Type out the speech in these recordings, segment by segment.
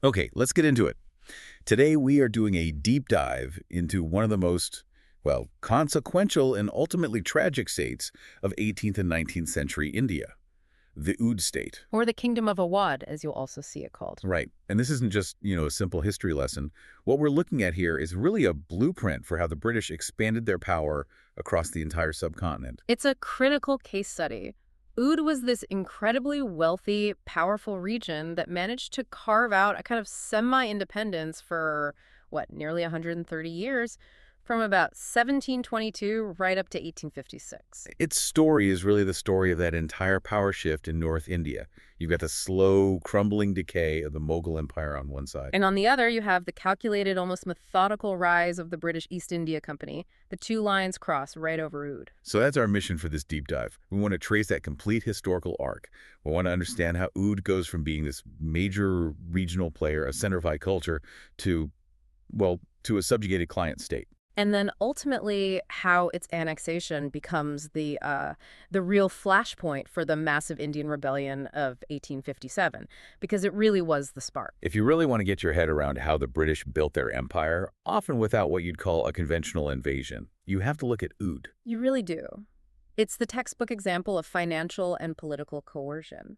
Okay, let's get into it. Today we are doing a deep dive into one of the most, well, consequential and ultimately tragic states of 18th and 19th century India, the Oudh State. Or the Kingdom of Awadh, as you'll also see it called. Right. And this isn't just, a simple history lesson. What we're looking at here is really a blueprint for how the British expanded their power across the entire subcontinent. It's a critical case study. Oudh was this incredibly wealthy, powerful region that managed to carve out a kind of semi-independence for, nearly 130 years, from about 1722 right up to 1856. Its story is really the story of that entire power shift in North India. You've got the slow, crumbling decay of the Mughal Empire on one side. And on the other, you have the calculated, almost methodical rise of the British East India Company. The two lines cross right over Oudh. So that's our mission for this deep dive. We want to trace that complete historical arc. We want to understand how Oudh goes from being this major regional player, a center of high culture, to a subjugated client state. And then ultimately how its annexation becomes the real flashpoint for the massive Indian rebellion of 1857, because it really was the spark. If you really want to get your head around how the British built their empire, often without what you'd call a conventional invasion, you have to look at Oudh. You really do. It's the textbook example of financial and political coercion.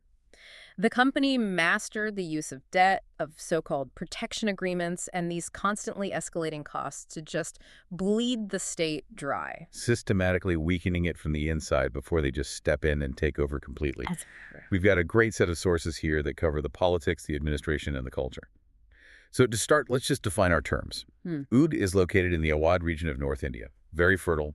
The company mastered the use of debt, of so-called protection agreements, and these constantly escalating costs to just bleed the state dry. Systematically weakening it from the inside before they just step in and take over completely. That's We've got a great set of sources here that cover the politics, the administration, and the culture. So to start, let's just define our terms. Oudh is located in the Awadh region of North India. Very fertile,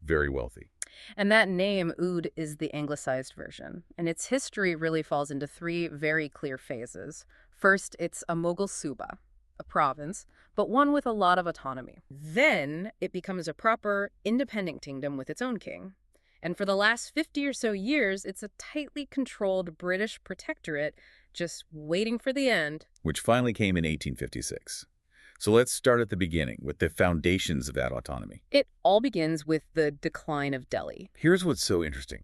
very wealthy. And that name, Oudh, is the anglicized version. And its history really falls into three very clear phases. First, it's a Mughal Suba, a province, but one with a lot of autonomy. Then it becomes a proper independent kingdom with its own king. And for the last 50 or so years, it's a tightly controlled British protectorate just waiting for the end. Which finally came in 1856. So let's start at the beginning with the foundations of that autonomy. It all begins with the decline of Delhi. Here's what's so interesting.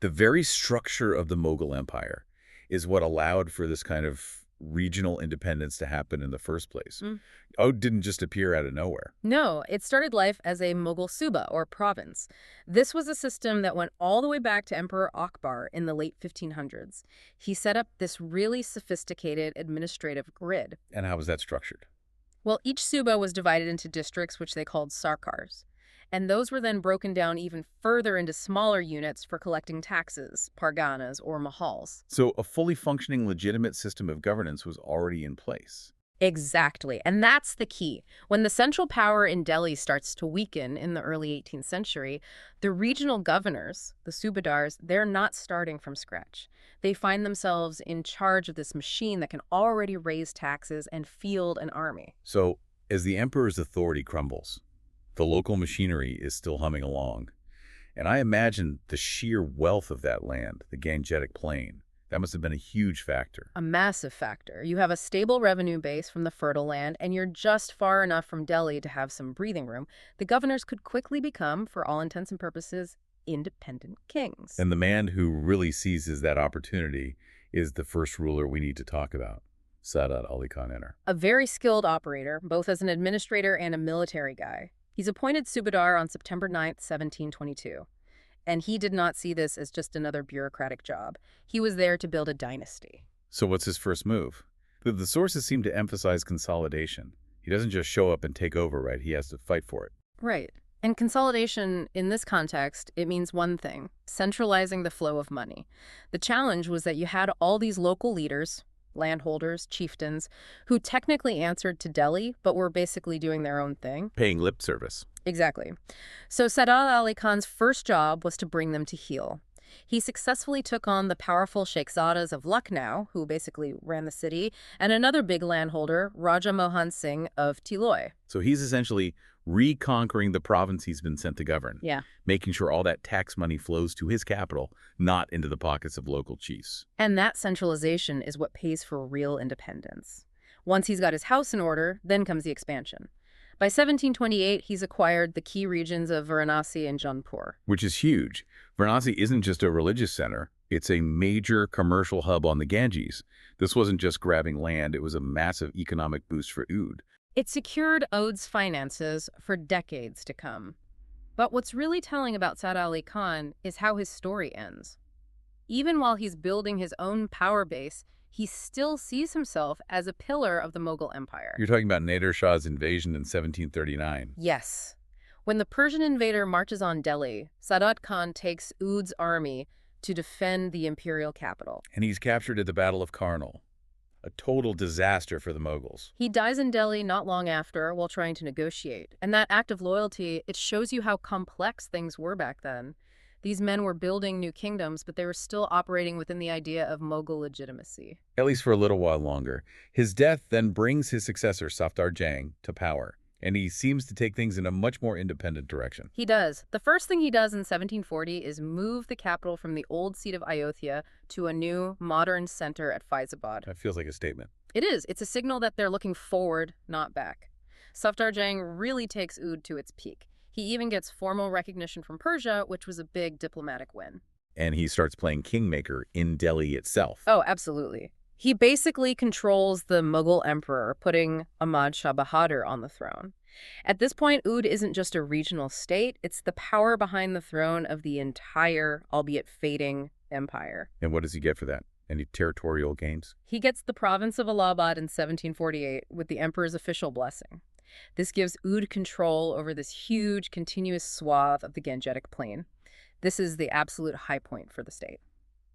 The very structure of the Mughal Empire is what allowed for this kind of regional independence to happen in the first place. Oudh didn't just appear out of nowhere. No, it started life as a Mughal Suba, or province. This was a system that went all the way back to Emperor Akbar in the late 1500s. He set up this really sophisticated administrative grid. And how was that structured? Well, each Suba was divided into districts, which they called sarkars. And those were then broken down even further into smaller units for collecting taxes, parganas, or mahals. So a fully functioning, legitimate system of governance was already in place. Exactly. And that's the key. When the central power in Delhi starts to weaken in the early 18th century, the regional governors, the subadars, they're not starting from scratch. They find themselves in charge of this machine that can already raise taxes and field an army. So as the emperor's authority crumbles, the local machinery is still humming along. And I imagine the sheer wealth of that land, the Gangetic Plain, that must have been a huge factor. A massive factor. You have a stable revenue base from the fertile land, and you're just far enough from Delhi to have some breathing room. The governors could quickly become, for all intents and purposes, independent kings. And the man who really seizes that opportunity is the first ruler we need to talk about, Saadat Ali Khan Enter. A very skilled operator, both as an administrator and a military guy. He's appointed Subadar on September 9th, 1722. And he did not see this as just another bureaucratic job. He was there to build a dynasty. So what's his first move? The sources seem to emphasize consolidation. He doesn't just show up and take over, right? He has to fight for it. Right. And consolidation, in this context, it means one thing: centralizing the flow of money. The challenge was that you had all these local leaders, landholders, chieftains, who technically answered to Delhi, but were basically doing their own thing. Paying lip service. Exactly. So Saadat Ali Khan's first job was to bring them to heel. He successfully took on the powerful Sheikhzadas of Lucknow, who basically ran the city, and another big landholder, Raja Mohan Singh of Tiloi. So he's essentially reconquering the province he's been sent to govern. Yeah. Making sure all that tax money flows to his capital, not into the pockets of local chiefs. And that centralization is what pays for real independence. Once he's got his house in order, then comes the expansion. By 1728, he's acquired the key regions of Varanasi and Jaunpur. Which is huge. Varanasi isn't just a religious center. It's a major commercial hub on the Ganges. This wasn't just grabbing land, it was a massive economic boost for Oudh. It secured Oudh's finances for decades to come. But what's really telling about Saad Ali Khan is how his story ends. Even while he's building his own power base, he still sees himself as a pillar of the Mughal Empire. You're talking about Nader Shah's invasion in 1739. Yes. When the Persian invader marches on Delhi, Sadat Khan takes Oudh's army to defend the imperial capital. And he's captured at the Battle of Karnal. A total disaster for the Mughals. He dies in Delhi not long after while trying to negotiate. And that act of loyalty, it shows you how complex things were back then. These men were building new kingdoms, but they were still operating within the idea of Mughal legitimacy. At least for a little while longer. His death then brings his successor, Safdar Jang, to power. And he seems to take things in a much more independent direction. He does. The first thing he does in 1740 is move the capital from the old seat of Ayodhya to a new, modern center at Faizabad. That feels like a statement. It is. It's a signal that they're looking forward, not back. Safdar Jang really takes Oudh to its peak. He even gets formal recognition from Persia, which was a big diplomatic win. And he starts playing kingmaker in Delhi itself. Oh, absolutely. He basically controls the Mughal emperor, putting Ahmad Shah Bahadur on the throne. At this point, Oudh isn't just a regional state, it's the power behind the throne of the entire, albeit fading, empire. And what does he get for that? Any territorial gains? He gets the province of Allahabad in 1748 with the emperor's official blessing. This gives Oudh control over this huge, continuous swath of the Gangetic Plain. This is the absolute high point for the state.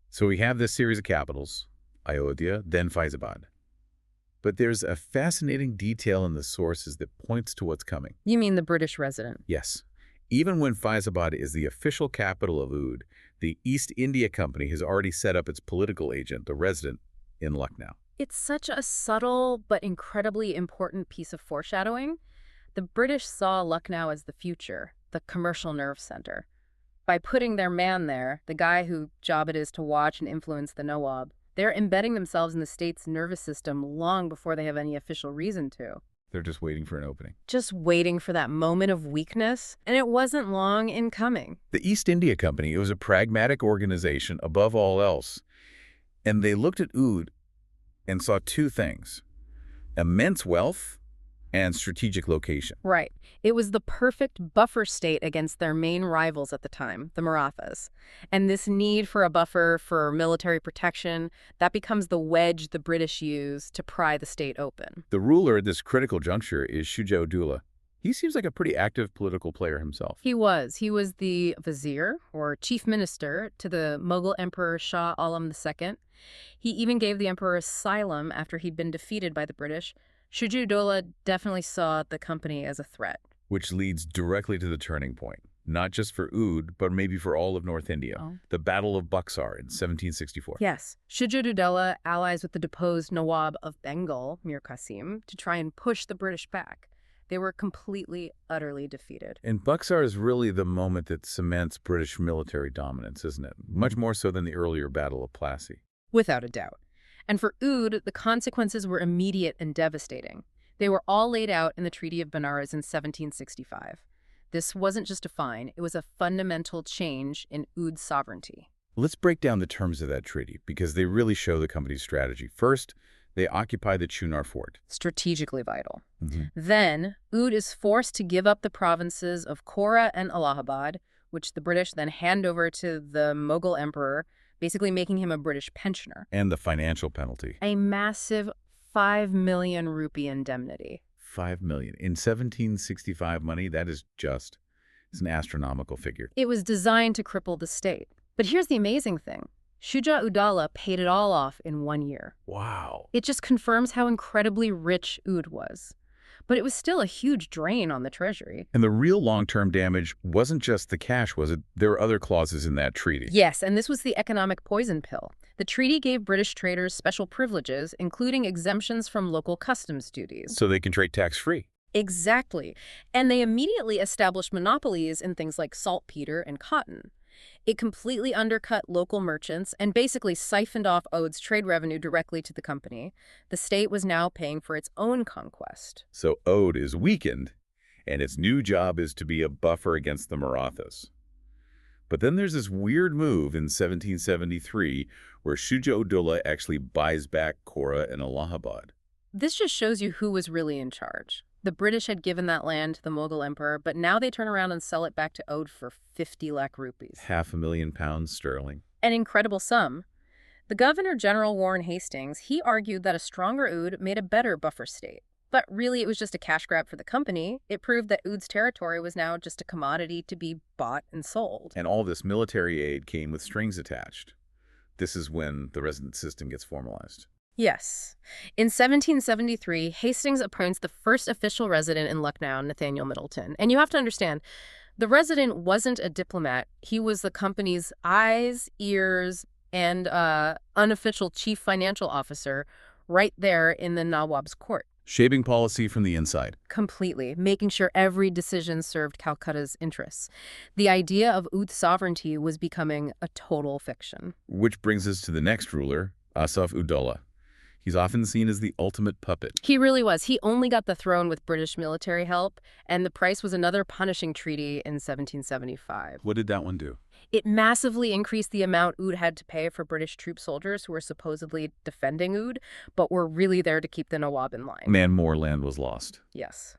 So we have this series of capitals, Ayodhya, then Faizabad. But there's a fascinating detail in the sources that points to what's coming. You mean the British resident? Yes. Even when Faizabad is the official capital of Oudh, the East India Company has already set up its political agent, the resident, in Lucknow. It's such a subtle but incredibly important piece of foreshadowing. The British saw Lucknow as the future, the commercial nerve center. By putting their man there, the guy whose job it is to watch and influence the Nawab, they're embedding themselves in the state's nervous system long before they have any official reason to. They're just waiting for an opening. Just waiting for that moment of weakness, and it wasn't long in coming. The East India Company, it was a pragmatic organization above all else. And they looked at Oudh and saw two things: immense wealth and strategic location. Right. It was the perfect buffer state against their main rivals at the time, the Marathas. And this need for a buffer for military protection, that becomes the wedge the British use to pry the state open. The ruler at this critical juncture is Shuja-ud-Dowla. He seems like a pretty active political player himself. He was. He was the vizier, or chief minister, to the Mughal Emperor Shah Alam II. He even gave the emperor asylum after he'd been defeated by the British. Shuja-ud-Dowla definitely saw the company as a threat. Which leads directly to the turning point, not just for Oudh, but maybe for all of North India. Oh. The Battle of Buxar in 1764. Yes. Shuja-ud-Dowla allies with the deposed Nawab of Bengal, Mir Qasim, to try and push the British back. They were completely, utterly defeated. And Buxar is really the moment that cements British military dominance, isn't it? Much more so than the earlier Battle of Plassey. Without a doubt. And for Oudh, the consequences were immediate and devastating. They were all laid out in the Treaty of Benares in 1765. This wasn't just a fine, it was a fundamental change in Oudh's sovereignty. Let's break down the terms of that treaty, because they really show the company's strategy. First, they occupy the Chunar fort. Strategically vital. Then, Oudh is forced to give up the provinces of Kora and Allahabad, which the British then hand over to the Mughal emperor, basically making him a British pensioner. And the financial penalty. A massive 5 million rupee indemnity. 5 million. In 1765 money, that is just, it's an astronomical figure. It was designed to cripple the state. But here's the amazing thing. Shuja-ud-Dowla paid it all off in 1 year. Wow. It just confirms how incredibly rich Oudh was. But it was still a huge drain on the treasury. And the real long-term damage wasn't just the cash, was it? There were other clauses in that treaty. Yes, and this was the economic poison pill. The treaty gave British traders special privileges, including exemptions from local customs duties. So they can trade tax-free. Exactly. And they immediately established monopolies in things like saltpeter and cotton. It completely undercut local merchants and basically siphoned off Oudh's trade revenue directly to the company. The state was now paying for its own conquest. So Oudh is weakened, and its new job is to be a buffer against the Marathas. But then there's this weird move in 1773 where Shuja-ud-Dowlah actually buys back Kora and Allahabad. This just shows you who was really in charge. The British had given that land to the Mughal emperor, but now they turn around and sell it back to Oudh for 50 lakh rupees. £500,000 sterling. An incredible sum. The Governor-General Warren Hastings, he argued that a stronger Oudh made a better buffer state. But really, it was just a cash grab for the company. It proved that Oudh's territory was now just a commodity to be bought and sold. And all this military aid came with strings attached. This is when the resident system gets formalized. Yes. In 1773, Hastings appoints the first official resident in Lucknow, Nathaniel Middleton. And you have to understand, the resident wasn't a diplomat. He was the company's eyes, ears, and unofficial chief financial officer right there in the Nawab's court. Shaping policy from the inside. Completely, making sure every decision served Calcutta's interests. The idea of Oudh sovereignty was becoming a total fiction. Which brings us to the next ruler, Asaf-ud-Dowlah. He's often seen as the ultimate puppet. He really was. He only got the throne with British military help, and the price was another punishing treaty in 1775. What did that one do? It massively increased the amount Oudh had to pay for British troop soldiers who were supposedly defending Oudh, but were really there to keep the Nawab in line. Man, more land was lost. Yes.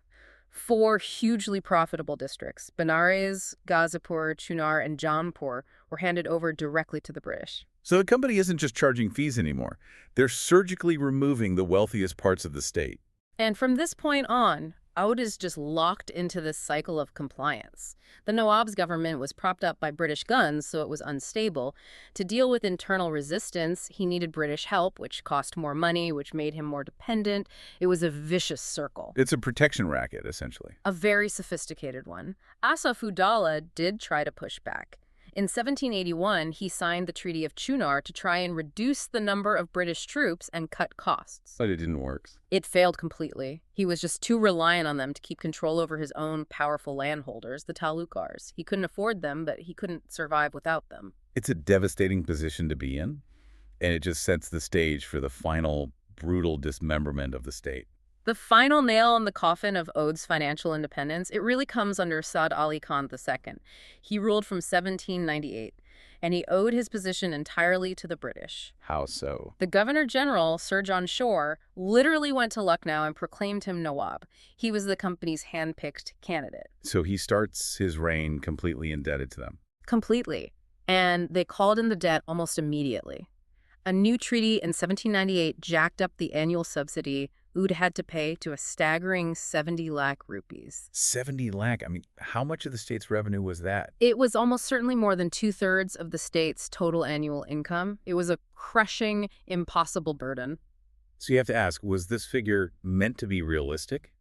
4 hugely profitable districts, Benares, Ghazipur, Chunar, and Jaunpur, were handed over directly to the British. So the company isn't just charging fees anymore. They're surgically removing the wealthiest parts of the state. And from this point on, Oudh is just locked into this cycle of compliance. The Nawab's government was propped up by British guns, so it was unstable. To deal with internal resistance, he needed British help, which cost more money, which made him more dependent. It was a vicious circle. It's a protection racket, essentially. A very sophisticated one. Asaf-ud-Dowlah did try to push back. In 1781, he signed the Treaty of Chunar to try and reduce the number of British troops and cut costs. But it didn't work. It failed completely. He was just too reliant on them to keep control over his own powerful landholders, the Talukars. He couldn't afford them, but he couldn't survive without them. It's a devastating position to be in, and it just sets the stage for the final brutal dismemberment of the state. The final nail in the coffin of Oudh's financial independence, it really comes under Saad Ali Khan II. He ruled from 1798, and he owed his position entirely to the British. How so? The Governor-General, Sir John Shore, literally went to Lucknow and proclaimed him Nawab. He was the company's hand-picked candidate. So he starts his reign completely indebted to them. Completely. And they called in the debt almost immediately. A new treaty in 1798 jacked up the annual subsidy Oudh had to pay to a staggering 70 lakh rupees. 70 lakh? I mean, how much of the state's revenue was that? It was almost certainly more than 2/3 of the state's total annual income. It was a crushing, impossible burden. So you have to ask, was this figure meant to be realistic?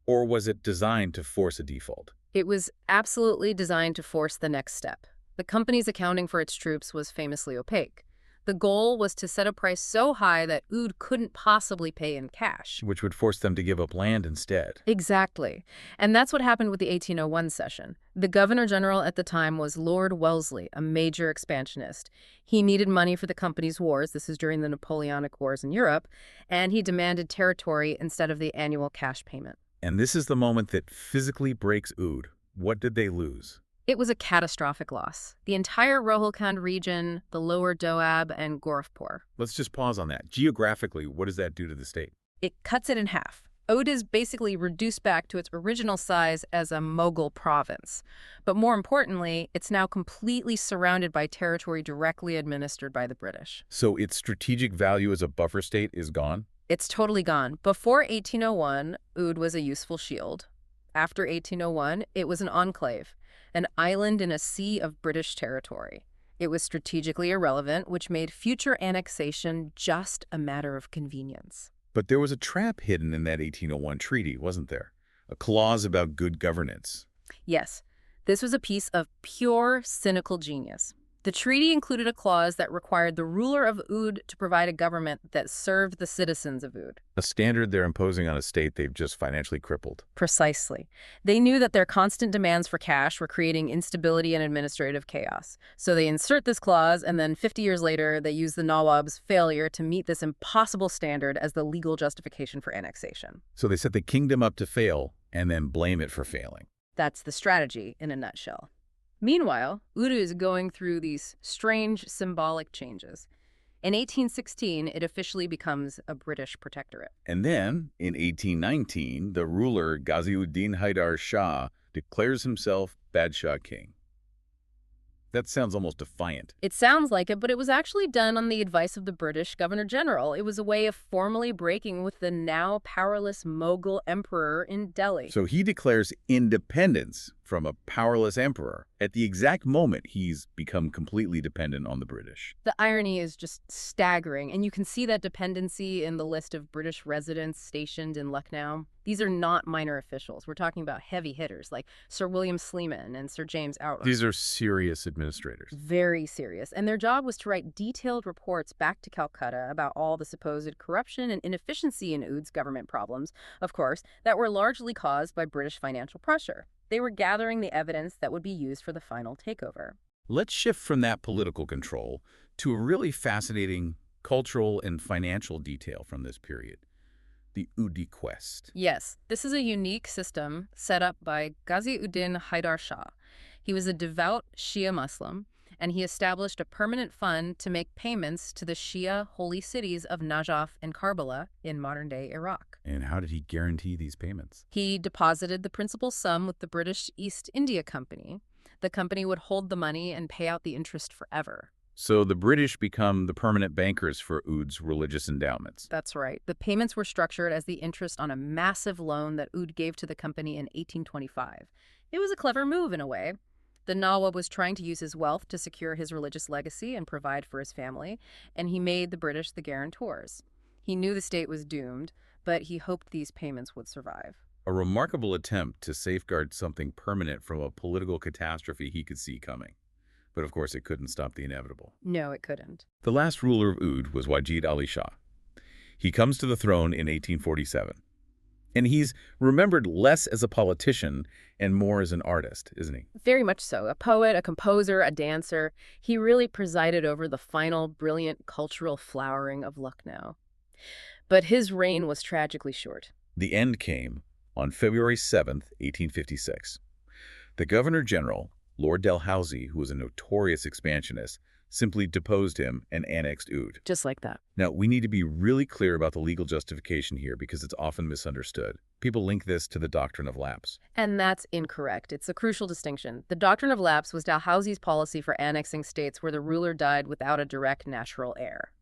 Or was it designed to force a default? It was absolutely designed to force the next step. The company's accounting for its troops was famously opaque. The goal was to set a price so high that Oudh couldn't possibly pay in cash. Which would force them to give up land instead. Exactly. And that's what happened with the 1801 session. The Governor-General at the time was Lord Wellesley, a major expansionist. He needed money for the company's wars. This is during the Napoleonic Wars in Europe. And he demanded territory instead of the annual cash payment. And this is the moment that physically breaks Oudh. What did they lose? It was a catastrophic loss. The entire Rohilkhand region, the lower Doab, and Gorakhpur. Let's just pause on that. Geographically, what does that do to the state? It cuts it in half. Oudh is basically reduced back to its original size as a Mughal province. But more importantly, it's now completely surrounded by territory directly administered by the British. So its strategic value as a buffer state is gone? It's totally gone. Before 1801, Oudh was a useful shield. After 1801, it was an enclave, an island in a sea of British territory. It was strategically irrelevant, which made future annexation just a matter of convenience. But there was a trap hidden in that 1801 treaty, wasn't there? A clause about good governance. Yes, this was a piece of pure, cynical genius. The treaty included a clause that required the ruler of Oudh to provide a government that served the citizens of Oudh. A standard they're imposing on a state they've just financially crippled. Precisely. They knew that their constant demands for cash were creating instability and administrative chaos. So they insert this clause, and then 50 years later, they use the Nawab's failure to meet this impossible standard as the legal justification for annexation. So they set the kingdom up to fail and then blame it for failing. That's the strategy in a nutshell. Meanwhile, Oudh is going through these strange symbolic changes. In 1816, it officially becomes a British protectorate. And then, in 1819, the ruler Ghazi-ud-Din Haidar Shah declares himself Badshah King. That sounds almost defiant. It sounds like it, but it was actually done on the advice of the British Governor-General. It was a way of formally breaking with the now powerless Mughal emperor in Delhi. So he declares independence from a powerless emperor at the exact moment he's become completely dependent on the British. The irony is just staggering, and you can see that dependency in the list of British residents stationed in Lucknow. These are not minor officials. We're talking about heavy hitters like Sir William Sleeman and Sir James Outram. These are serious administrators. Very serious. And their job was to write detailed reports back to Calcutta about all the supposed corruption and inefficiency in Oudh's government problems, of course, that were largely caused by British financial pressure. They were gathering the evidence that would be used for the final takeover. Let's shift from that political control to a really fascinating cultural and financial detail from this period, the Oudhi quest. Yes, this is a unique system set up by Ghazi-ud-Din Haidar Shah. He was a devout Shia Muslim, and he established a permanent fund to make payments to the Shia holy cities of Najaf and Karbala in modern-day Iraq. And how did he guarantee these payments? He deposited the principal sum with the British East India Company. The company would hold the money and pay out the interest forever. So the British become the permanent bankers for Oudh's religious endowments. That's right. The payments were structured as the interest on a massive loan that Oudh gave to the company in 1825. It was a clever move in a way. The Nawab was trying to use his wealth to secure his religious legacy and provide for his family, and he made the British the guarantors. He knew the state was doomed, but he hoped these payments would survive. A remarkable attempt to safeguard something permanent from a political catastrophe he could see coming. But of course, it couldn't stop the inevitable. No, it couldn't. The last ruler of Oudh was Wajid Ali Shah. He comes to the throne in 1847. And he's remembered less as a politician and more as an artist, isn't he? Very much so. A poet, a composer, a dancer. He really presided over the final brilliant cultural flowering of Lucknow. But his reign was tragically short. The end came on February 7th, 1856. The Governor-General, Lord Dalhousie, who was a notorious expansionist, simply deposed him and annexed Oudh. Just like that. Now, we need to be really clear about the legal justification here because it's often misunderstood. People link this to the Doctrine of Lapse. And that's incorrect. It's a crucial distinction. The Doctrine of Lapse was Dalhousie's policy for annexing states where the ruler died without a direct natural heir.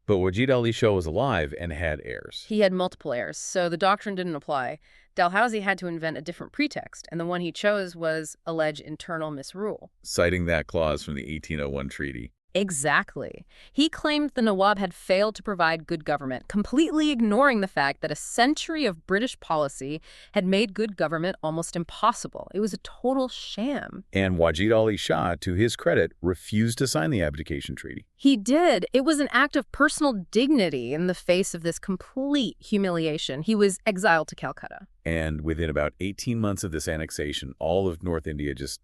But Wajid Ali Shah was alive and had heirs. He had multiple heirs, so the doctrine didn't apply. Dalhousie had to invent a different pretext, and the one he chose was allege internal misrule. Citing that clause from the 1801 treaty. Exactly. He claimed the Nawab had failed to provide good government, completely ignoring the fact that a century of British policy had made good government almost impossible. It was a total sham. And Wajid Ali Shah, to his credit, refused to sign the abdication treaty. He did. It was an act of personal dignity in the face of this complete humiliation. He was exiled to Calcutta. And within about 18 months of this annexation, all of North India just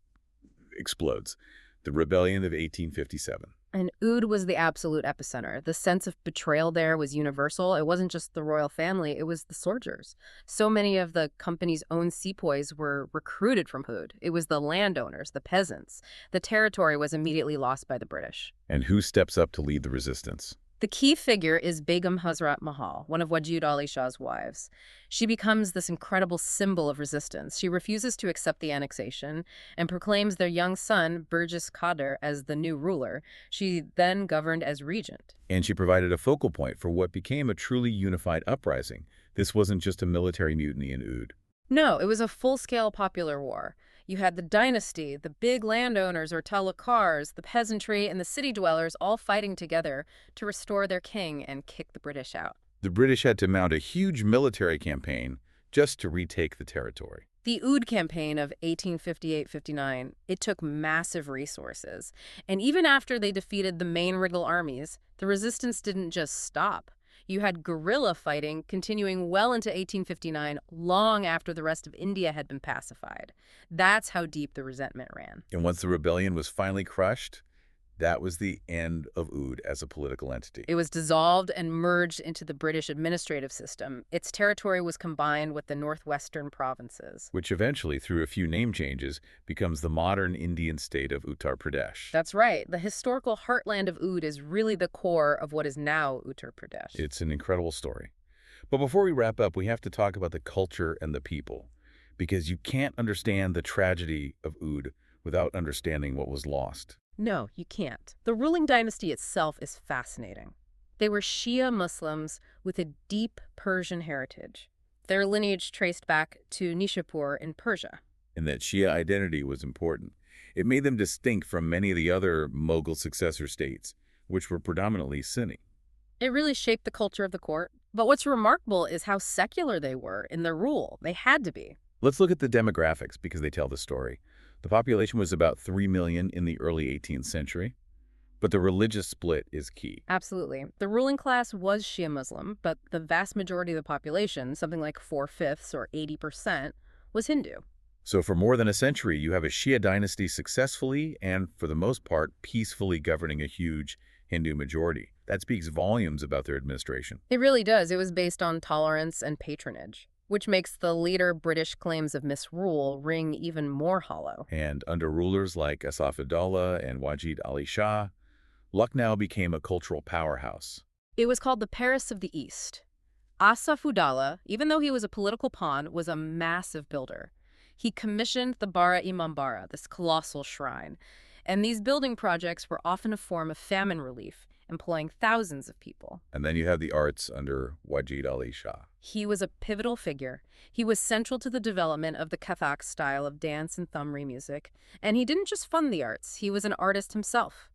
explodes. The rebellion of 1857. And Oudh was the absolute epicenter. The sense of betrayal there was universal. It wasn't just the royal family, it was the soldiers. So many of the company's own sepoys were recruited from Oudh. It was the landowners, the peasants. The territory was immediately lost by the British. And who steps up to lead the resistance? The key figure is Begum Hazrat Mahal, one of Wajid Ali Shah's wives. She becomes this incredible symbol of resistance. She refuses to accept the annexation and proclaims their young son, Burgess Qadir, as the new ruler. She then governed as regent. And she provided a focal point for what became a truly unified uprising. This wasn't just a military mutiny in Oudh. No, it was a full-scale popular war. You had the dynasty, the big landowners or talukars, the peasantry, and the city dwellers all fighting together to restore their king and kick the British out. The British had to mount a huge military campaign just to retake the territory. The Oudh campaign of 1858-59, it took massive resources. And even after they defeated the main Mughal armies, the resistance didn't just stop. You had guerrilla fighting continuing well into 1859, long after the rest of India had been pacified. That's how deep the resentment ran. And once the rebellion was finally crushed, That was the end of Oudh as a political entity, It was dissolved and merged into the British administrative system. Its territory was combined with the northwestern provinces. which eventually, through a few name changes, becomes the modern Indian state of Uttar Pradesh. That's right. The historical heartland of Oudh is really the core of what is now Uttar Pradesh. It's an incredible story. But before we wrap up, we have to talk about the culture and the people, because you can't understand the tragedy of Oudh without understanding what was lost. No, you can't. The ruling dynasty itself is fascinating. They were Shia Muslims with a deep Persian heritage. Their lineage traced back to Nishapur in Persia. And that Shia identity was important. It made them distinct from many of the other Mughal successor states, which were predominantly Sunni. It really shaped the culture of the court. But what's remarkable is how secular they were in their rule. They had to be. Let's look at the demographics because they tell the story. The population was about 3 million in the early 18th century, but the religious split is key. Absolutely. The ruling class was Shia Muslim, but the vast majority of the population, something like 4/5 or 80%, was Hindu. So for more than a century, you have a Shia dynasty successfully and, for the most part, peacefully governing a huge Hindu majority. That speaks volumes about their administration. It really does. It was based on tolerance and patronage, which makes the later British claims of misrule ring even more hollow. And under rulers like Asaf-ud-Daulah and Wajid Ali Shah, Lucknow became a cultural powerhouse. It was called the Paris of the East. Asaf-ud-Daulah, even though he was a political pawn, was a massive builder. He commissioned the Bara-e-Mambara, this colossal shrine, and these building projects were often a form of famine relief, employing thousands of people. And then you have the arts under Wajid Ali Shah. He was a pivotal figure. He was central to the development of the Kathak style of dance and Thumri music, and he didn't just fund the arts, he was an artist himself.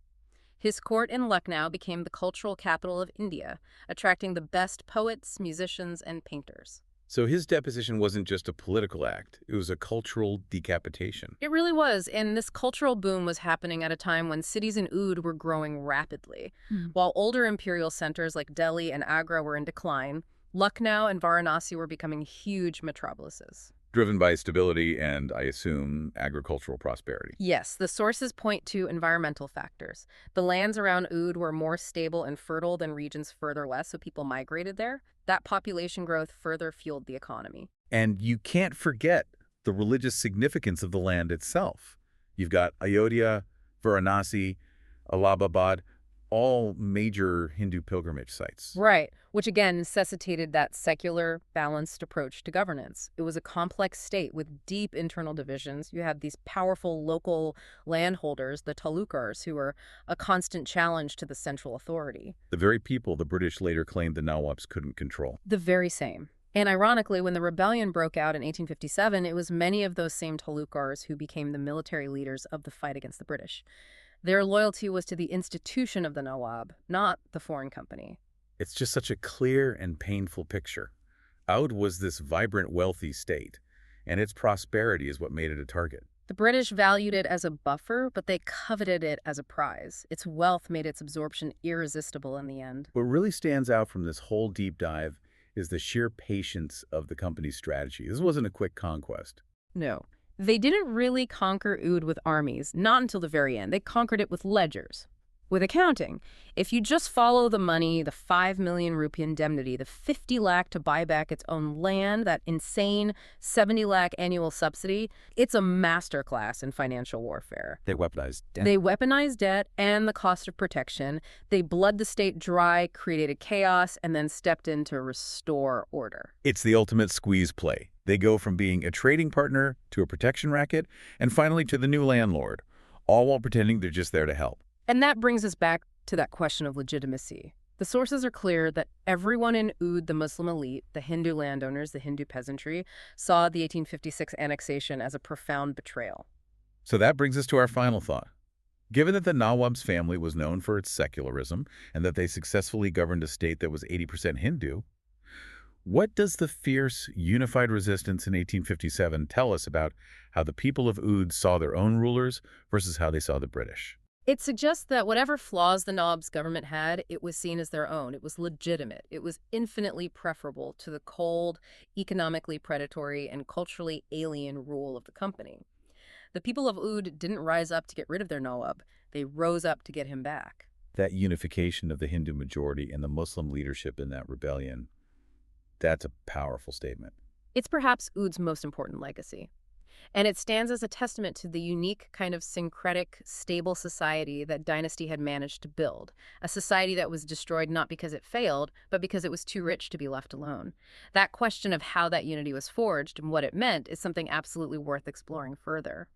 His court in Lucknow became the cultural capital of India, attracting the best poets, musicians, and painters. So his deposition wasn't just a political act, it was a cultural decapitation. It really was, and this cultural boom was happening at a time when cities in Oudh were growing rapidly. While older imperial centers like Delhi and Agra were in decline, Lucknow and Varanasi were becoming huge metropolises. Driven by stability and, I assume, agricultural prosperity. Yes, the sources point to environmental factors. The lands around Oudh were more stable and fertile than regions further west, so people migrated there. That population growth further fueled the economy. And you can't forget the religious significance of the land itself. You've got Ayodhya, Varanasi, Allahabad, all major Hindu pilgrimage sites. Right, which again necessitated that secular, balanced approach to governance. It was a complex state with deep internal divisions. You had these powerful local landholders, the Talukars, who were a constant challenge to the central authority. The very people the British later claimed the Nawabs couldn't control. The very same. And ironically, when the rebellion broke out in 1857, it was many of those same Talukars who became the military leaders of the fight against the British. Their loyalty was to the institution of the Nawab, not the foreign company. It's just such a clear and painful picture. Oudh was this vibrant, wealthy state, and its prosperity is what made it a target. The British valued it as a buffer, but they coveted it as a prize. Its wealth made its absorption irresistible in the end. What really stands out from this whole deep dive is the sheer patience of the company's strategy. This wasn't a quick conquest. No. They didn't really conquer Oudh with armies, not until the very end. They conquered it with ledgers, with accounting. If you just follow the money, the 5 million rupee indemnity, the 50 lakh to buy back its own land, that insane 70 lakh annual subsidy, it's a masterclass in financial warfare. They weaponized debt. They weaponized debt and the cost of protection. They bled the state dry, created chaos, and then stepped in to restore order. It's the ultimate squeeze play. They go from being a trading partner to a protection racket, and finally to the new landlord, all while pretending they're just there to help. And that brings us back to that question of legitimacy. The sources are clear that everyone in Oudh, the Muslim elite, the Hindu landowners, the Hindu peasantry, saw the 1856 annexation as a profound betrayal. So that brings us to our final thought. Given that the Nawab's family was known for its secularism and that they successfully governed a state that was 80% Hindu, what does the fierce, unified resistance in 1857 tell us about how the people of Oudh saw their own rulers versus how they saw the British? It suggests that whatever flaws the Nawab's government had, it was seen as their own. It was legitimate. It was infinitely preferable to the cold, economically predatory, and culturally alien rule of the company. The people of Oudh didn't rise up to get rid of their Nawab. They rose up to get him back. That unification of the Hindu majority and the Muslim leadership in that rebellion, that's a powerful statement. It's perhaps Oudh's most important legacy. And it stands as a testament to the unique kind of syncretic, stable society that dynasty had managed to build. A society that was destroyed not because it failed, but because it was too rich to be left alone. That question of how that unity was forged and what it meant is something absolutely worth exploring further.